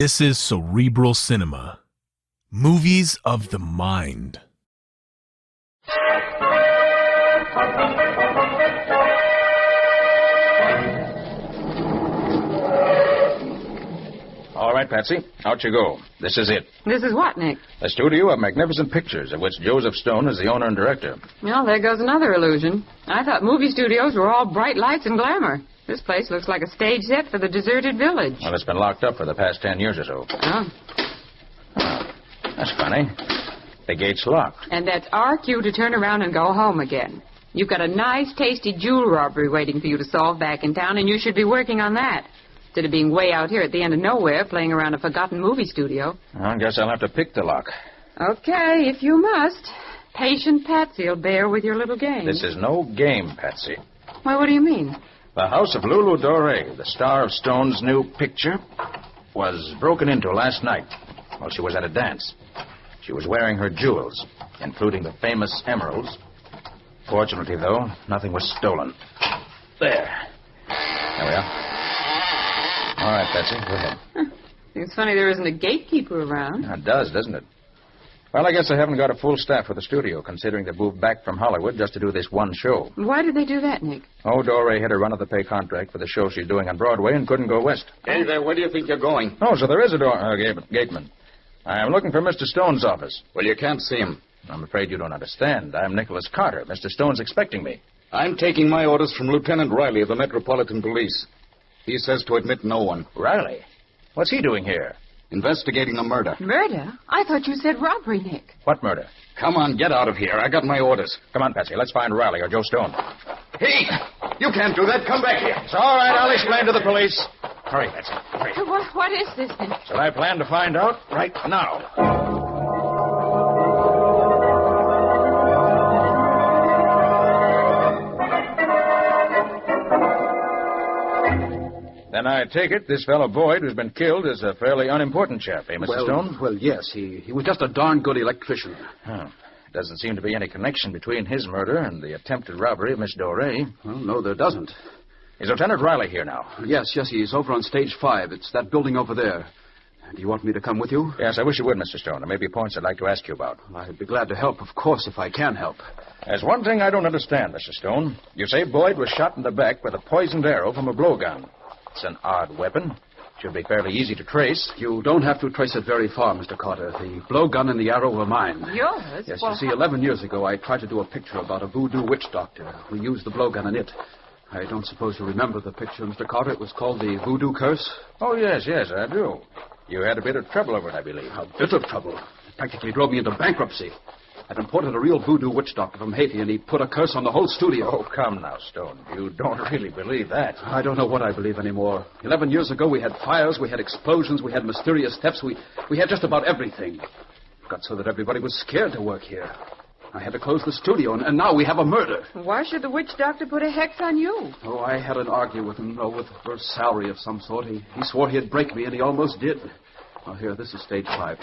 This is Cerebral Cinema. Movies of the mind. All right, Patsy, out you go. This is it. This is what, Nick? A studio of magnificent pictures, of which Joseph Stone is the owner and director. Well, there goes another illusion. I thought movie studios were all bright lights and glamour. This place looks like a stage set for the deserted village. Well, it's been locked up for the past 10 years or so. Oh. That's funny. The gate's locked. And that's our cue to turn around and go home again. You've got a nice, tasty jewel robbery waiting for you to solve back in town, and you should be working on that. Instead of being way out here at the end of nowhere playing around a forgotten movie studio. I guess I'll have to pick the lock. Okay, if you must. Patient Patsy will bear with your little game. This is no game, Patsy. Why, what do you mean? The house of Lulu Dorey, the star of Stone's new picture, was broken into last night while she was at a dance. She was wearing her jewels, including the famous emeralds. Fortunately, though, nothing was stolen. There we are. All right, Patsy, go ahead. It's funny there isn't a gatekeeper around. It does, doesn't it? Well, I guess I haven't got a full staff for the studio, considering they moved back from Hollywood just to do this one show. Why did they do that, Nick? Oh, Dorey had a run-of-the-pay contract for the show she's doing on Broadway and couldn't go west. Hey there, where do you think you're going? Oh, so there is a gateman. I am looking for Mr. Stone's office. Well, you can't see him. I'm afraid you don't understand. I'm Nicholas Carter. Mr. Stone's expecting me. I'm taking my orders from Lieutenant Riley of the Metropolitan Police. He says to admit no one. Riley? What's he doing here? Investigating a murder. Murder? I thought you said robbery, Nick. What murder? Come on, get out of here. I got my orders. Come on, Patsy. Let's find Riley or Joe Stone. Hey! You can't do that. Come back here. It's all right. I'll explain to the police. Hurry, Patsy. Hurry. What is this, then? So I plan to find out right now. Then I take it this fellow Boyd who's been killed is a fairly unimportant chap, eh, Mr. Stone? Well, yes. He was just a darn good electrician. Doesn't seem to be any connection between his murder and the attempted robbery of Miss Dorey. Well, no, there doesn't. Is Lieutenant Riley here now? Yes, he's over on stage 5. It's that building over there. Do you want me to come with you? Yes, I wish you would, Mr. Stone. There may be points I'd like to ask you about. I'd be glad to help, of course, if I can help. There's one thing I don't understand, Mr. Stone. You say Boyd was shot in the back with a poisoned arrow from a blowgun. It's an odd weapon. Should be fairly easy to trace. You don't have to trace it very far, Mr. Carter. The blowgun and the arrow were mine. Yours? Yes, Well, you see, 11 years ago, I tried to do a picture about a voodoo witch doctor. We used the blowgun in it. I don't suppose you remember the picture, Mr. Carter. It was called The Voodoo Curse. Oh, yes, I do. You had a bit of trouble over it, I believe. A bit of trouble. It practically drove me into bankruptcy. I'd imported a real voodoo witch doctor from Haiti, and he put a curse on the whole studio. Oh, come now, Stone. You don't really believe that. I don't know what I believe anymore. 11 years ago, we had fires, we had explosions, we had mysterious thefts, we had just about everything. It got so that everybody was scared to work here. I had to close the studio, and now we have a murder. Why should the witch doctor put a hex on you? Oh, I had an argument with him, for a salary of some sort. He swore he'd break me, and he almost did. Oh, here, this is stage 5.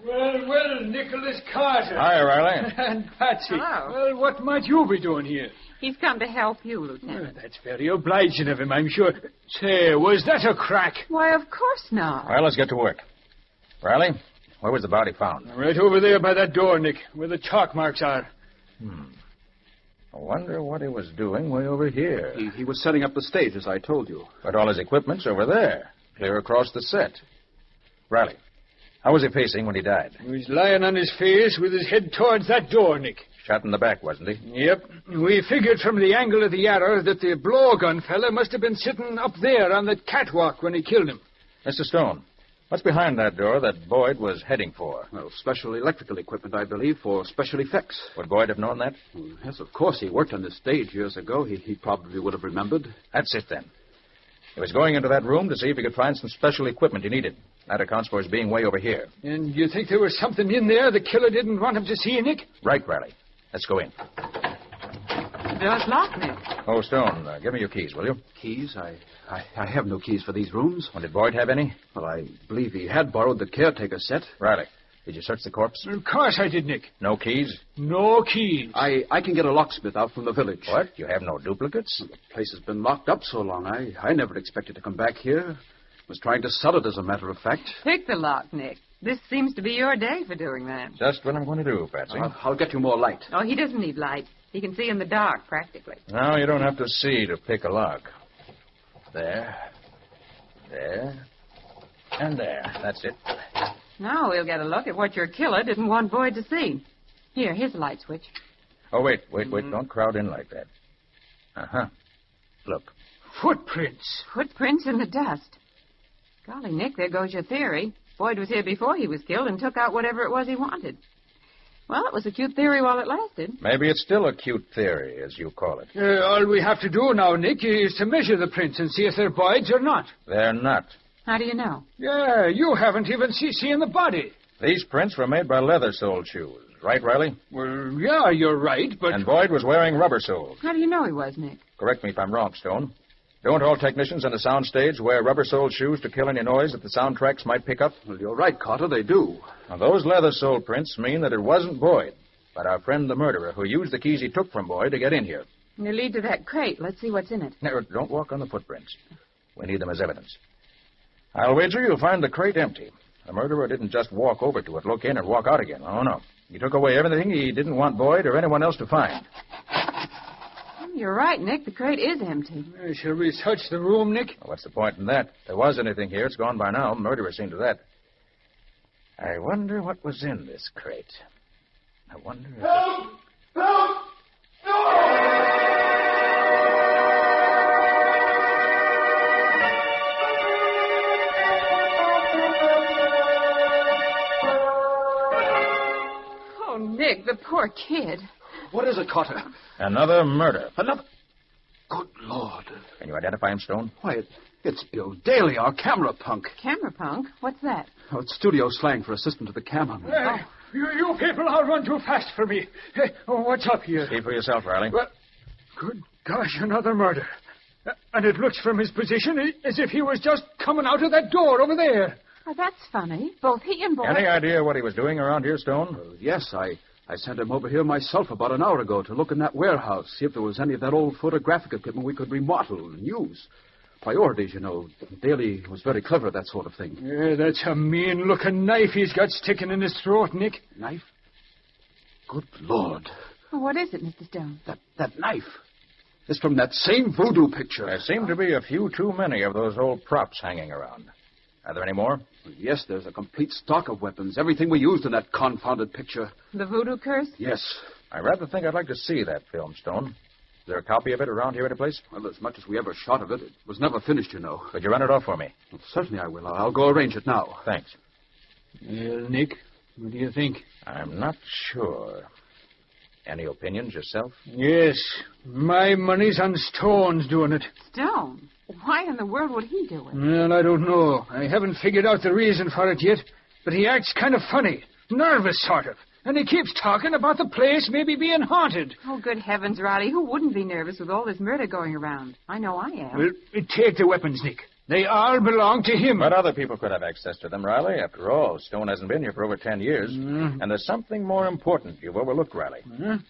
Well, Nicholas Carter. Hi, Riley. And Patsy. Hello. Well, what might you be doing here? He's come to help you, Well, Lieutenant. that's very obliging of him, I'm sure. Say, was that a crack? Why, of course not. Well, let's get to work. Riley, where was the body found? Right over there by that door, Nick, where the chalk marks are. I wonder what he was doing way over here. He was setting up the stage, as I told you. But all his equipment's over there, clear across the set. Riley, how was he facing when he died? He was lying on his face with his head towards that door, Nick. Shot in the back, wasn't he? Yep. We figured from the angle of the arrow that the blowgun fella must have been sitting up there on that catwalk when he killed him. Mr. Stone, what's behind that door that Boyd was heading for? Well, special electrical equipment, I believe, for special effects. Would Boyd have known that? Well, yes, of course. He worked on this stage years ago. He probably would have remembered. That's it, then. He was going into that room to see if he could find some special equipment he needed. That accounts for his being way over here. And you think there was something in there the killer didn't want him to see, Nick? Right, Riley. Let's go in. The door's locked, Nick. Oh, Stone, give me your keys, will you? Keys? I have no keys for these rooms. Well, did Boyd have any? Well, I believe he had borrowed the caretaker's set. Riley, did you search the corpse? Of course I did, Nick. No keys? No keys. I can get a locksmith out from the village. What? You have no duplicates? The place has been locked up so long. I never expected to come back here. Was trying to sell it, as a matter of fact. Pick the lock, Nick. This seems to be your day for doing that. Just what I'm going to do, Patsy. I'll get you more light. Oh, he doesn't need light. He can see in the dark, practically. No, you don't have to see to pick a lock. There. And there. That's it. Now we'll get a look at what your killer didn't want Boyd to see. Here's the light switch. Oh, wait. Don't crowd in like that. Uh-huh. Look. Footprints. Footprints in the dust. Golly, Nick, there goes your theory. Boyd was here before he was killed and took out whatever it was he wanted. Well, it was a cute theory while it lasted. Maybe it's still a cute theory, as you call it. All we have to do now, Nick, is to measure the prints and see if they're Boyd's or not. They're not. How do you know? Yeah, you haven't even seen the body. These prints were made by leather-soled shoes. Right, Riley? Well, yeah, you're right, but... And Boyd was wearing rubber soles. How do you know he was, Nick? Correct me if I'm wrong, Stone. Don't all technicians on a sound stage wear rubber-soled shoes to kill any noise that the soundtracks might pick up? Well, you're right, Carter, they do. Now, those leather-soled prints mean that it wasn't Boyd, but our friend the murderer who used the keys he took from Boyd to get in here. They lead to that crate. Let's see what's in it. Now, don't walk on the footprints. We need them as evidence. I'll wager you'll find the crate empty. The murderer didn't just walk over to it, look in, and walk out again. Oh, no. He took away everything he didn't want Boyd or anyone else to find. You're right, Nick. The crate is empty. Shall we search the room, Nick? Well, what's the point in that? If there was anything here, it's gone by now. Murderer seen to that. I wonder what was in this crate. I wonder if... Help! Help! No! Oh, Nick, the poor kid. What is it, Carter? Another murder. Another... Good Lord. Can you identify him, Stone? Why, it's Bill Daly, our camera punk. Camera punk? What's that? Oh, it's studio slang for assistant to the cameraman. You people all run too fast for me. Hey, what's up here? See for yourself, Riley. Well, good gosh, another murder. And it looks from his position as if he was just coming out of that door over there. Oh, that's funny. Both he and Boyd... Any idea what he was doing around here, Stone? Yes, I sent him over here myself about an hour ago to look in that warehouse, see if there was any of that old photographic equipment we could remodel and use. Priorities, you know. Daly was very clever at that sort of thing. Yeah, that's a mean-looking knife he's got sticking in his throat, Nick. Knife? Good Lord. Well, what is it, Mr. Stone? That knife. It's from that same voodoo picture. There seem to be a few too many of those old props hanging around. Are there any more? Yes, there's a complete stock of weapons. Everything we used in that confounded picture. The voodoo curse? Yes. I rather think I'd like to see that film, Stone. Is there a copy of it around here any place? Well, as much as we ever shot of it, it was never finished, you know. Could you run it off for me? Well, certainly I will. I'll go arrange it now. Thanks. Well, Nick, what do you think? I'm not sure. Any opinions yourself? Yes, my money's on Stone's doing it. Stone? Why in the world would he do it? Well, I don't know. I haven't figured out the reason for it yet, but he acts kind of funny, nervous sort of. And he keeps talking about the place maybe being haunted. Oh, good heavens, Riley. Who wouldn't be nervous with all this murder going around? I know I am. Well, take the weapons, Nick. They all belong to him. But other people could have access to them, Riley. After all, Stone hasn't been here for over 10 years. And there's something more important you've overlooked, Riley.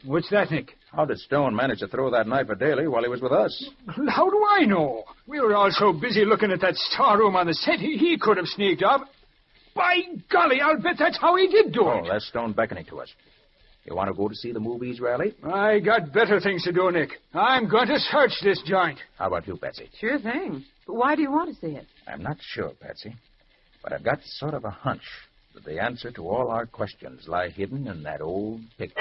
What's that, Nick? How did Stone manage to throw that knife at Daly while he was with us? How do I know? We were all so busy looking at that storeroom on the set, he could have sneaked off. By golly, I'll bet that's how he did do it. Oh, that's Stone beckoning to us. You want to go to see the movies, Riley? I got better things to do, Nick. I'm going to search this joint. How about you, Patsy? Sure thing. But why do you want to see it? I'm not sure, Patsy. But I've got sort of a hunch that the answer to all our questions lie hidden in that old picture.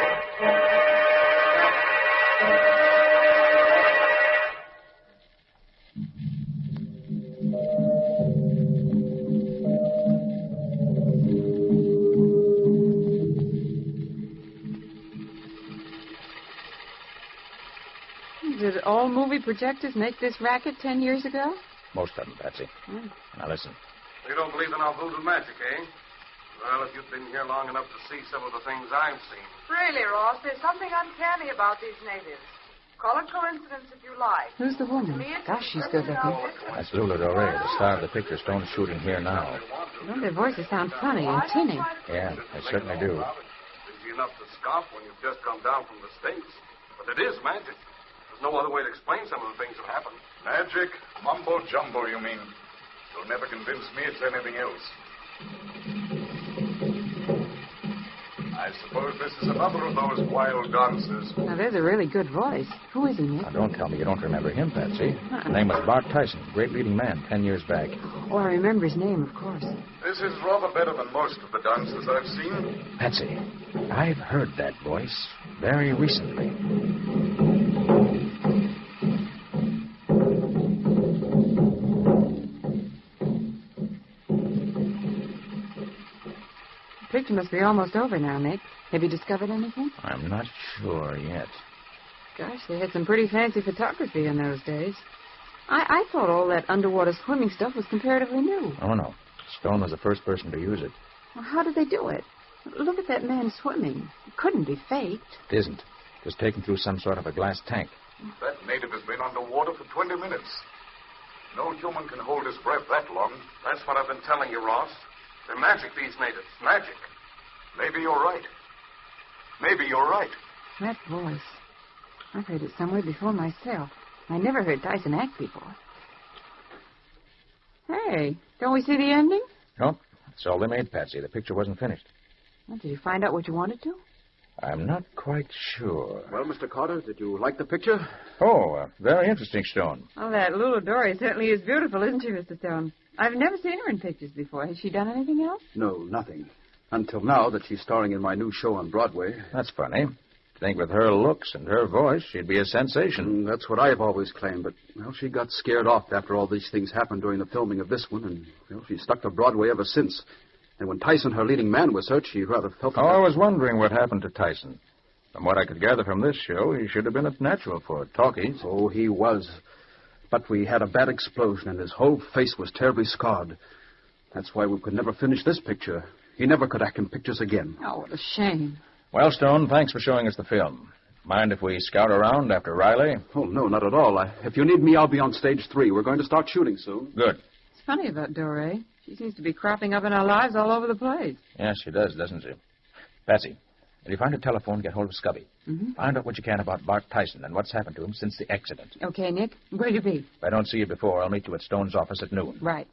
Did all movie projectors make this racket 10 years ago? Most of them, Patsy. Now listen. You don't believe in our voodoo magic, eh? Well, if you've been here long enough to see some of the things I've seen. Really, Ross, there's something uncanny about these natives. Call it coincidence if you like. Who's the woman? Gosh, she's good looking. That's Lulu Dorey, the star of the picture Stone's shooting here now. Well, their voices sound funny and tinny. Yeah, they certainly do. Easy enough to scoff when you've just come down from the States. But it is magic. There's no other way to explain some of the things that happen. Magic? Mumbo jumbo, you mean? You'll never convince me it's anything else. I suppose this is another of those wild dancers. Now, there's a really good voice. Who is he, Nick? Now, don't tell me you don't remember him, Patsy. His name was Bart Tyson, great leading man, 10 years back. Oh, I remember his name, of course. This is rather better than most of the dancers I've seen. Patsy, I've heard that voice very recently. The picture must be almost over now, Nick. Have you discovered anything? I'm not sure yet. Gosh, they had some pretty fancy photography in those days. I thought all that underwater swimming stuff was comparatively new. Oh, no. Stone was the first person to use it. Well, how did they do it? Look at that man swimming. It couldn't be faked. It isn't. It was taken through some sort of a glass tank. That native has been underwater for 20 minutes. No human can hold his breath that long. That's what I've been telling you, Ross. They're magic, these natives. Magic. Maybe you're right. Maybe you're right. That voice. I've heard it somewhere before myself. I never heard Tyson act before. Hey, don't we see the ending? No, that's all they made, Patsy. The picture wasn't finished. Well, did you find out what you wanted to? I'm not quite sure. Well, Mr. Carter, did you like the picture? Oh, very interesting, Stone. Oh, that Lulu Dorey certainly is beautiful, isn't she, Mr. Stone? I've never seen her in pictures before. Has she done anything else? No, nothing. Until now that she's starring in my new show on Broadway. That's funny. I think with her looks and her voice, she'd be a sensation. That's what I've always claimed, but, well, she got scared off after all these things happened during the filming of this one, and, well, she's stuck to Broadway ever since. And when Tyson, her leading man, was hurt, she rather felt... Oh, I was wondering what happened to Tyson. From what I could gather from this show, he should have been a natural for talkies. Oh, he was. But we had a bad explosion, and his whole face was terribly scarred. That's why we could never finish this picture. He never could act in pictures again. Oh, what a shame. Well, Stone, thanks for showing us the film. Mind if we scout around after Riley? Oh, no, not at all. If you need me, I'll be on stage 3. We're going to start shooting soon. Good. It's funny about Dorey. She seems to be cropping up in our lives all over the place. Yes, she does, doesn't she? Patsy, if you find a telephone, get hold of Scubby. Mm-hmm. Find out what you can about Bart Tyson and what's happened to him since the accident. Okay, Nick. Where'll you be? If I don't see you before, I'll meet you at Stone's office at noon. Right.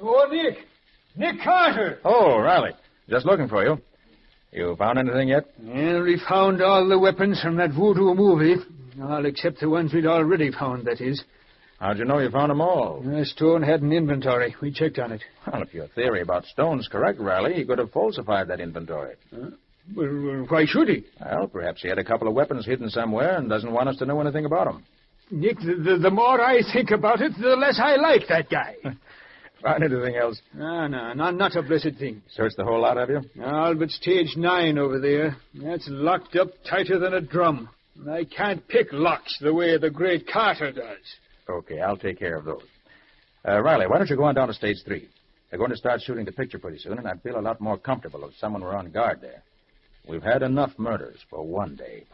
Oh, Nick. Nick Carter. Oh, Riley. Just looking for you. You found anything yet? Well, we found all the weapons from that voodoo movie. All except the ones we'd already found, that is. How'd you know you found them all? Stone had an inventory. We checked on it. Well, if your theory about Stone's correct, Riley, he could have falsified that inventory. Well, why should he? Well, perhaps he had a couple of weapons hidden somewhere and doesn't want us to know anything about them. Nick, the more I think about it, the less I like that guy. Find anything else? No, not a blessed thing. Search the whole lot, have you? All but stage 9 over there. That's locked up tighter than a drum. I can't pick locks the way the great Carter does. Okay, I'll take care of those. Riley, why don't you go on down to stage 3? They're going to start shooting the picture pretty soon, and I'd feel a lot more comfortable if someone were on guard there. We've had enough murders for one day.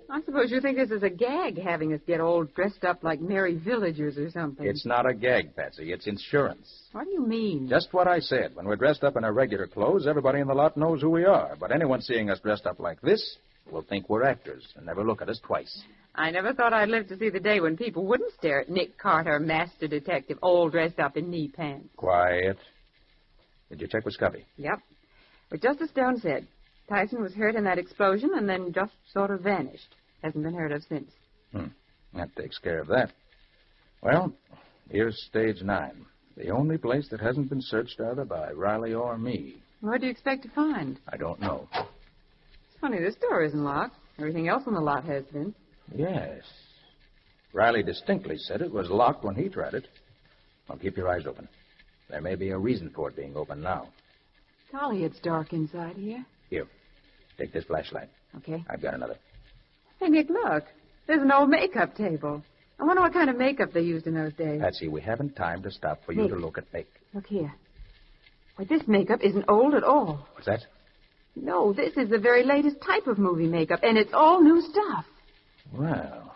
I suppose you think this is a gag, having us get all dressed up like merry villagers or something. It's not a gag, Patsy. It's insurance. What do you mean? Just what I said. When we're dressed up in our regular clothes, everybody in the lot knows who we are. But anyone seeing us dressed up like this will think we're actors and never look at us twice. I never thought I'd live to see the day when people wouldn't stare at Nick Carter, master detective, all dressed up in knee pants. Quiet. Did you check with Scubby? Yep. But just as Stone said, Tyson was hurt in that explosion and then just sort of vanished. Hasn't been heard of since. That takes care of that. Well, here's stage 9. The only place that hasn't been searched either by Riley or me. What do you expect to find? I don't know. It's funny, this door isn't locked. Everything else on the lot has been. Yes. Riley distinctly said it was locked when he tried it. Well, keep your eyes open. There may be a reason for it being open now. Golly, it's dark inside here. Here, take this flashlight. Okay. I've got another. Hey, Nick, look. There's an old makeup table. I wonder what kind of makeup they used in those days. Patsy, we haven't time to stop for you Nick. to look at make. Look here. Why, this makeup isn't old at all. What's that? No, this is the very latest type of movie makeup, and it's all new stuff. Well,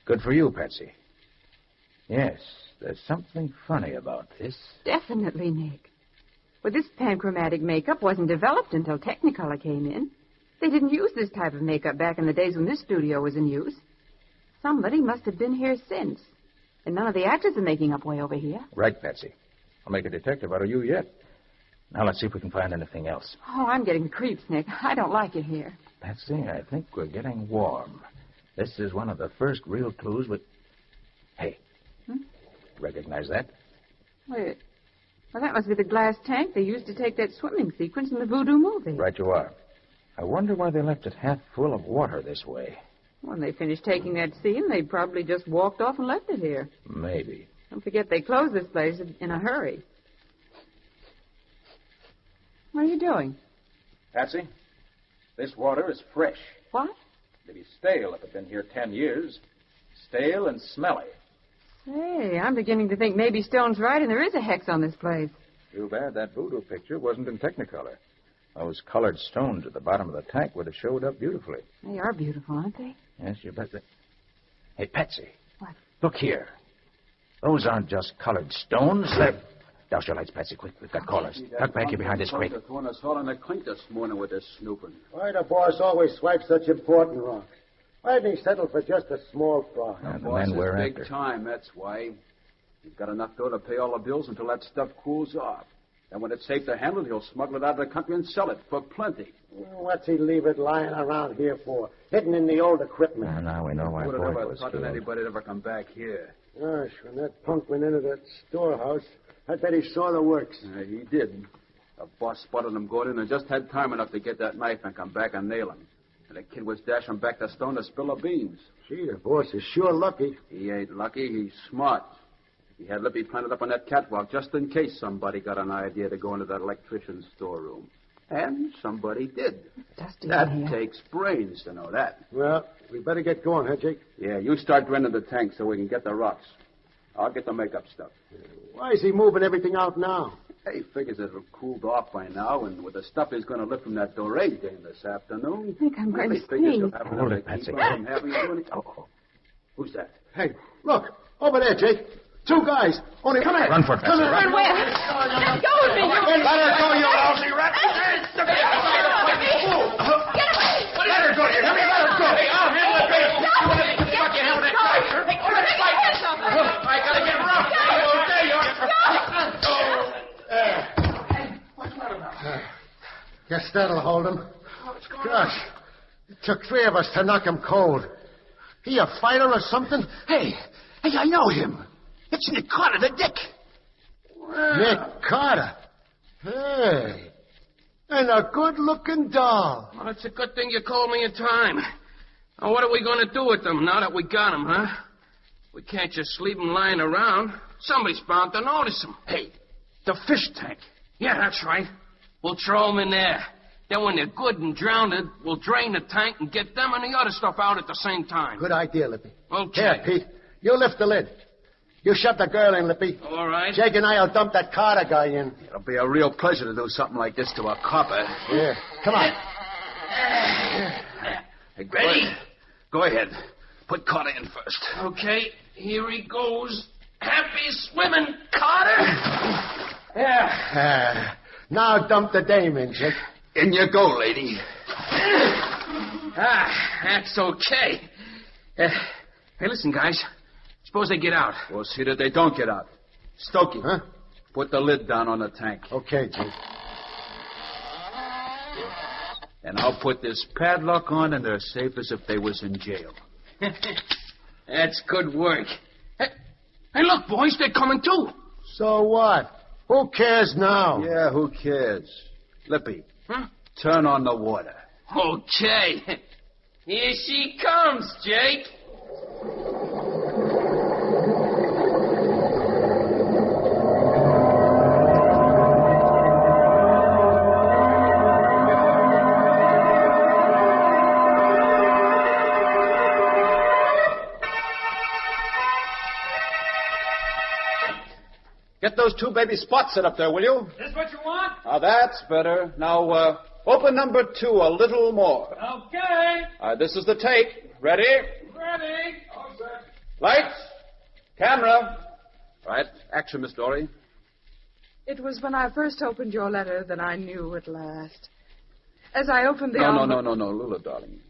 good for you, Patsy. Yes, there's something funny about this. Definitely, Nick. Well, this panchromatic makeup wasn't developed until Technicolor came in. They didn't use this type of makeup back in the days when this studio was in use. Somebody must have been here since. And none of the actors are making up way over here. Right, Patsy. I'll make a detective out of you yet. Now let's see if we can find anything else. Oh, I'm getting the creeps, Nick. I don't like it here. Patsy, I think we're getting warm. This is one of the first real clues with... Hey. Recognize that? Wait. Well, that must be the glass tank they used to take that swimming sequence in the Voodoo movie. Right you are. I wonder why they left it half full of water this way. When they finished taking that scene, they probably just walked off and left it here. Maybe. Don't forget they closed this place in a hurry. What are you doing? Patsy, this water is fresh. What? It'd be stale if it'd been here 10 years. Stale and smelly. Hey, I'm beginning to think maybe Stone's right and there is a hex on this place. Too bad that voodoo picture wasn't in Technicolor. Those colored stones at the bottom of the tank would have showed up beautifully. They are beautiful, aren't they? Yes, you bet. Hey, Patsy. What? Look here. Those aren't just colored stones. They're... Douse your lights, Patsy, quick. We've got callers. Tuck back here behind this crate. Throwing us all in the clink this morning with this snooping. Why the boss always swipes such important rocks? Why didn't he settle for just a small fry? The men we're big after. time, that's why. You've got enough dough to pay all the bills until that stuff cools off. And when it's safe to handle, he'll smuggle it out of the country and sell it for plenty. What's he leave it lying around here for? Hidden in the old equipment. Now we know why Who would Boyd have ever was thought that killed. anybody'd ever come back here? Gosh, when that punk went into that storehouse, I bet he saw the works. He did. The boss spotted him going in and just had time enough to get that knife and come back and nail him. And the kid was dashing back to Stone to spill the beans. Gee, the boss is sure lucky. He ain't lucky. He's smart. He had Lippy planted up on that catwalk just in case somebody got an idea to go into that electrician's storeroom. And somebody did. Dusty That in here. takes brains to know that. Well, we better get going, huh, Jake? Yeah, you start draining the tank so we can get the rocks. I'll get the makeup stuff. Why is he moving everything out now? He figures it'll cooled off by now, and with the stuff he's going to lift from that Dorey dame this afternoon, I think I'm going he to figures he'll sneeze. have Hold enough it, to keep Patsy. him from having to do anything. Oh, who's that? Hey, look, over there, Jake. Two guys. Only come here. Run for it, Patsy. Run where? Let go of me, you... Let her go, you lousy rat. Get away! Let her go. Let me let her go. Hey, I'll handle it, baby. Stop it! Fuck your hell with that knife. I gotta get rough. There you are. What's the matter now? Guess that'll hold him. Gosh, it took three of us to knock him cold. He a fighter or something? Hey, I know him. It's Nick Carter, the Dick. Nick Carter. Hey. And a good-looking doll. Well, it's a good thing you called me in time. Now, what are we going to do with them now that we got them, huh? We can't just leave them lying around. Somebody's bound to notice them. Hey, the fish tank. Yeah, that's right. We'll throw them in there. Then when they're good and drowned, we'll drain the tank and get them and the other stuff out at the same time. Good idea, Lippy. Okay. Here, Pete. You lift the lid. You shut the girl in, Lippy. All right. Jake and I'll dump that Carter guy in. It'll be a real pleasure to do something like this to a copper. Yeah. Come on. Hey, ready? Go ahead. Put Carter in first. Okay, here he goes. Happy swimming, Carter! Yeah. Now dump the dame in, Jake. In you go, lady. That's okay. Hey, listen, guys. Suppose they get out. We'll see that they don't get out. Stokey. Huh? Put the lid down on the tank. Okay, Jake. And I'll put this padlock on, and they're safe as if they was in jail. That's good work. Hey, look, boys, they're coming too. So what? Who cares now? Yeah, who cares? Lippy, turn on the water. Okay. Here she comes, Jake. Get those two baby spots set up there, will you? This what you want? Now, that's better. Now, open number 2 a little more. Okay. This is the take. Ready? Ready. Lights. Camera. Right. Action, Miss Dorey. It was when I first opened your letter that I knew at last. As I opened the envelope... No, Lulu, darling.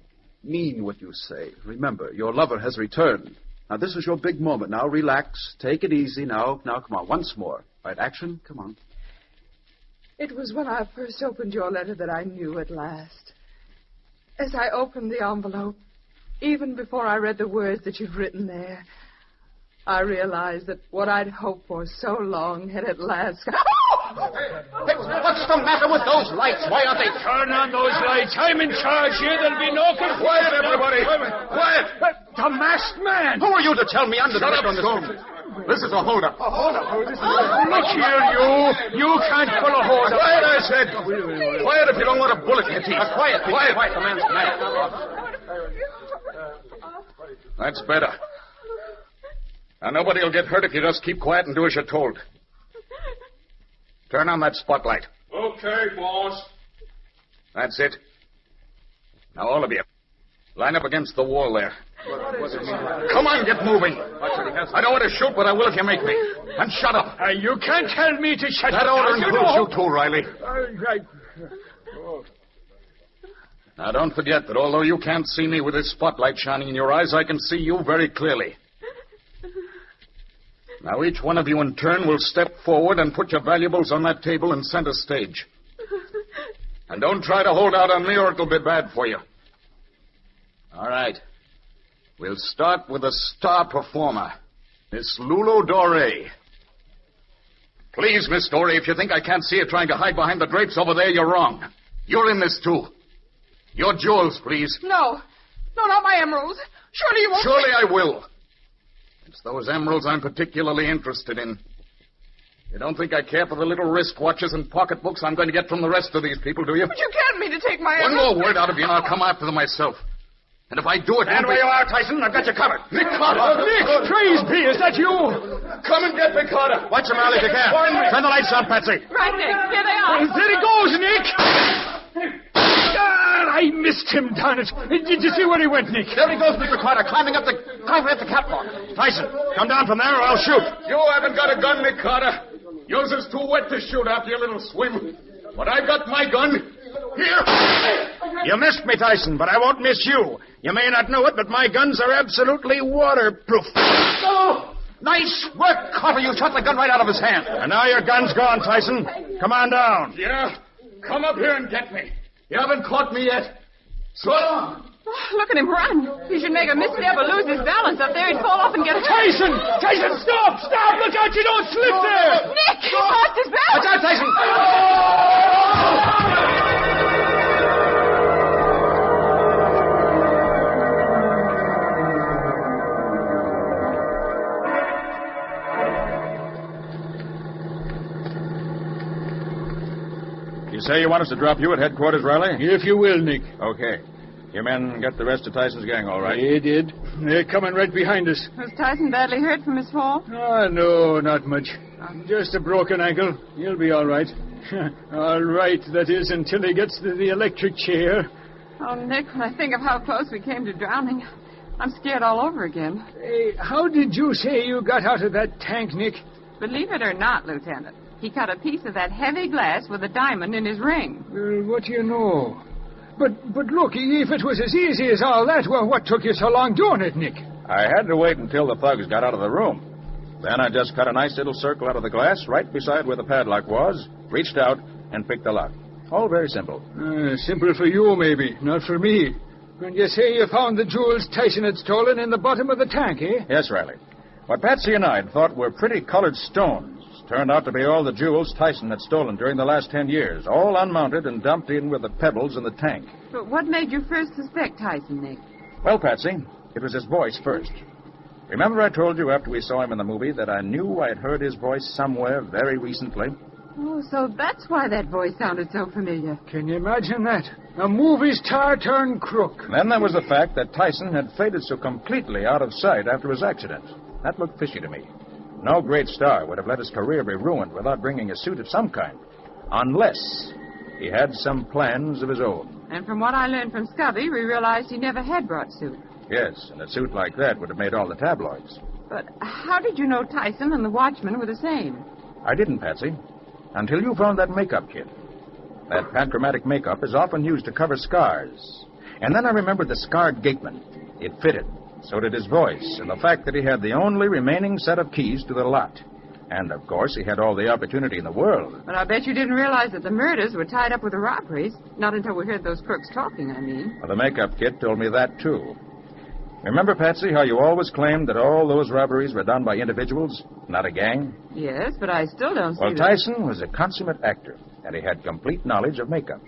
Mean what you say. Remember, your lover has returned. Now, this is your big moment. Now, relax. Take it easy now. Now, come on, once more. Right, action? Come on. It was when I first opened your letter that I knew at last. As I opened the envelope, even before I read the words that you'd written there, I realized that what I'd hoped for so long had at last... Hey, what's the matter with those lights? Why aren't they... Turn on those lights. I'm in charge here. There'll be no confusion. Quiet, everybody. Quiet. The masked man. Who are you to tell me I'm the director on the Stone. This is a hold-up. Look here, you. You can't pull a hold up. Quiet, I said. Quiet if you don't want a bullet in your teeth. Quiet. Quiet. The man's mad. That's better. Now, nobody will get hurt if you just keep quiet and do as you're told. Turn on that spotlight. Okay, boss. That's it. Now, all of you, line up against the wall there. Come on, get moving. I don't want to shoot, but I will if you make me. And shut up. You can't tell me to shut up. That order includes you too, Riley. Right. Now, don't forget that although you can't see me with this spotlight shining in your eyes, I can see you very clearly. Now, each one of you in turn will step forward and put your valuables on that table in center stage. And don't try to hold out on me or it'll be bad for you. All right. We'll start with the star performer, Miss Lulu Dorey. Please, Miss Dorey, if you think I can't see you trying to hide behind the drapes over there, you're wrong. You're in this, too. Your jewels, please. No, not my emeralds. Surely you won't... Surely I will. It's those emeralds I'm particularly interested in. You don't think I care for the little wristwatches and pocketbooks I'm going to get from the rest of these people, do you? But you can't mean to take my One emeralds. more word out of you and I'll come after them myself. And if I do it... Stand where you are, Tyson. I've got you covered. Nick Carter! Nick, praise be. Is that you? Come and get me, Carter! Watch him, Riley, if you can. Turn the lights on, Patsy. Right, Nick. Here they are. There he goes, Nick. I missed him, darn it. Did you see where he went, Nick? There he goes, Mr. Carter, climbing up the catwalk. Tyson, come down from there or I'll shoot. You haven't got a gun, Nick Carter. Yours is too wet to shoot after your little swim. But I've got my gun. Here. You missed me, Tyson, but I won't miss you. You may not know it, but my guns are absolutely waterproof. Oh! Nice work, Carter. You shot the gun right out of his hand. And now your gun's gone, Tyson. Come on down. Yeah? Come up here and get me. You haven't caught me yet. So long. Oh, look at him run. He should make a misstep or lose his balance up there. He'd fall off and get hurt. Tyson, stop! Look out, you don't slip there! Nick, he lost his balance. Watch out, Tyson. You say you want us to drop you at headquarters, Riley? If you will, Nick. Okay. Your men got the rest of Tyson's gang all right? They did. They're coming right behind us. Was Tyson badly hurt from his fall? No, not much. Just a broken ankle. He'll be all right. All right, that is, until he gets to the electric chair. Oh, Nick, when I think of how close we came to drowning, I'm scared all over again. Hey, how did you say you got out of that tank, Nick? Believe it or not, Lieutenant, he cut a piece of that heavy glass with a diamond in his ring. Well, what do you know? But look, if it was as easy as all that, well, what took you so long doing it, Nick? I had to wait until the thugs got out of the room. Then I just cut a nice little circle out of the glass right beside where the padlock was, reached out, and picked the lock. All very simple. Simple for you, maybe, not for me. When you say you found the jewels Tyson had stolen in the bottom of the tank, eh? Yes, Riley. What Patsy and I had thought were pretty colored stones turned out to be all the jewels Tyson had stolen during the last 10 years, all unmounted and dumped in with the pebbles in the tank. But what made you first suspect Tyson, Nick? Well, Patsy, it was his voice first. Remember I told you after we saw him in the movie that I knew I'd heard his voice somewhere very recently? Oh, so that's why that voice sounded so familiar. Can you imagine that? A movie star turned crook. Then there was the fact that Tyson had faded so completely out of sight after his accident. That looked fishy to me. No great star would have let his career be ruined without bringing a suit of some kind. Unless he had some plans of his own. And from what I learned from Scubby, we realized he never had brought suit. Yes, and a suit like that would have made all the tabloids. But how did you know Tyson and the watchman were the same? I didn't, Patsy. until you found that makeup kit. That panchromatic makeup is often used to cover scars. And then I remembered the scarred gateman. It fitted. So did his voice, and the fact that he had the only remaining set of keys to the lot. And, of course, he had all the opportunity in the world. But I bet you didn't realize that the murders were tied up with the robberies. Not until we heard those crooks talking, I mean. Well, the makeup kit told me that, too. Remember, Patsy, how you always claimed that all those robberies were done by individuals, not a gang? Yes, but I still don't see Well, Tyson was a consummate actor, and he had complete knowledge of makeup.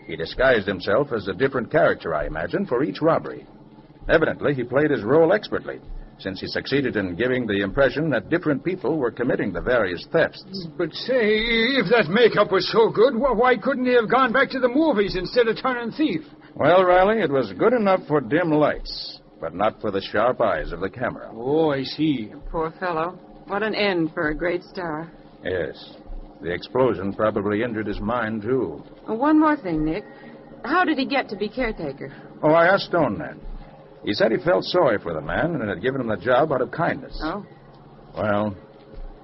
He disguised himself as a different character, I imagine, for each robbery. Evidently, he played his role expertly, since he succeeded in giving the impression that different people were committing the various thefts. But say, if that makeup was so good, why couldn't he have gone back to the movies instead of turning thief? Well, Riley, it was good enough for dim lights, but not for the sharp eyes of the camera. Oh, I see. Poor fellow. What an end for a great star. Yes. The explosion probably injured his mind, too. One more thing, Nick. How did he get to be caretaker? Oh, I asked Stone then. He said he felt sorry for the man and had given him the job out of kindness. Oh? Well,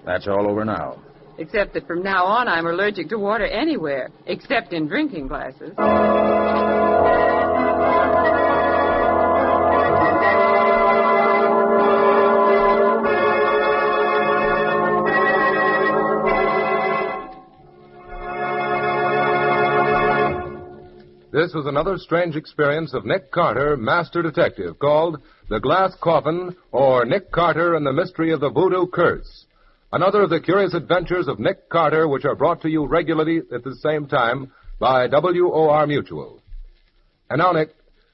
that's all over now. Except that from now on I'm allergic to water anywhere, except in drinking glasses. This was another strange experience of Nick Carter, Master Detective, called The Glass Coffin, or Nick Carter and the Mystery of the Voodoo Curse. Another of the curious adventures of Nick Carter, which are brought to you regularly at the same time by WOR Mutual. And now, Nick,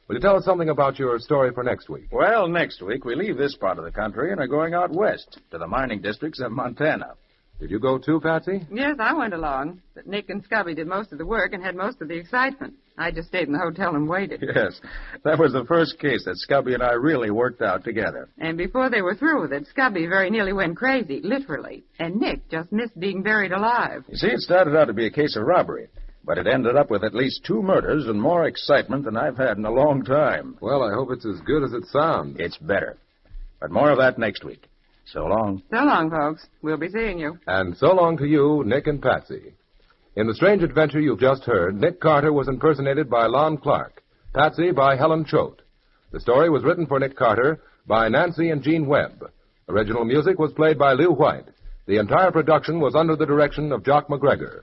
will you tell us something about your story for next week? Well, next week we leave this part of the country and are going out west to the mining districts of Montana. Did you go too, Patsy? Yes, I went along. But Nick and Scubby did most of the work and had most of the excitement. I just stayed in the hotel and waited. Yes, that was the first case that Scubby and I really worked out together. And before they were through with it, Scubby very nearly went crazy, literally. And Nick just missed being buried alive. You see, it started out to be a case of robbery, but it ended up with at least 2 murders and more excitement than I've had in a long time. Well, I hope it's as good as it sounds. It's better. But more of that next week. So long. So long, folks. We'll be seeing you. And so long to you, Nick and Patsy. In the strange adventure you've just heard, Nick Carter was impersonated by Lon Clark, Patsy by Helen Choate. The story was written for Nick Carter by Nancy and Gene Webb. Original music was played by Lew White. The entire production was under the direction of Jock McGregor.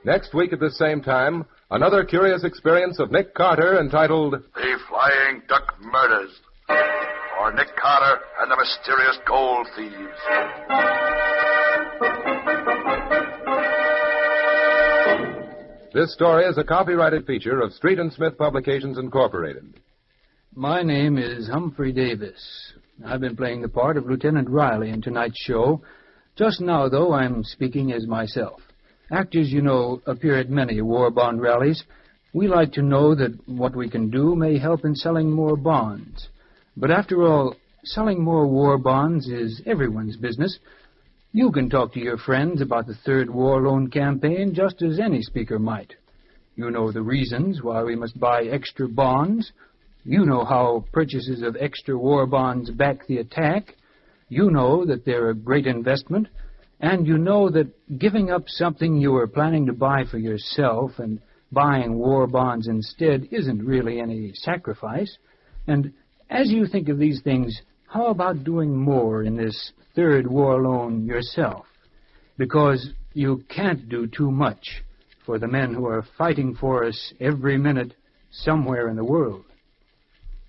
Next week at this same time, another curious experience of Nick Carter entitled The Flying Duck Murders, or Nick Carter and the Mysterious Gold Thieves. This story is a copyrighted feature of Street and Smith Publications, Incorporated. My name is Humphrey Davis. I've been playing the part of Lieutenant Riley in tonight's show. Just now, though, I'm speaking as myself. Actors, you know, appear at many war bond rallies. We like to know that what we can do may help in selling more bonds. But after all, selling more war bonds is everyone's business. You can talk to your friends about the Third War Loan Campaign just as any speaker might. You know the reasons why we must buy extra bonds. You know how purchases of extra war bonds back the attack. You know that they're a great investment. And you know that giving up something you were planning to buy for yourself and buying war bonds instead isn't really any sacrifice. And as you think of these things, how about doing more in this Third War Loan yourself? Because you can't do too much for the men who are fighting for us every minute somewhere in the world.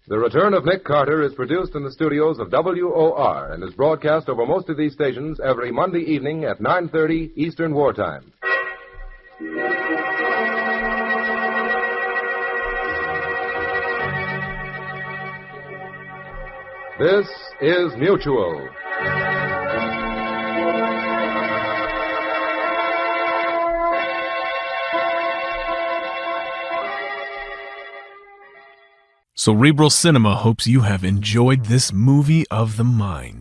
The Return of Nick Carter is produced in the studios of WOR and is broadcast over most of these stations every Monday evening at 9:30 Eastern Wartime. This is Mutual. Cerebral Cinema hopes you have enjoyed this movie of the mind.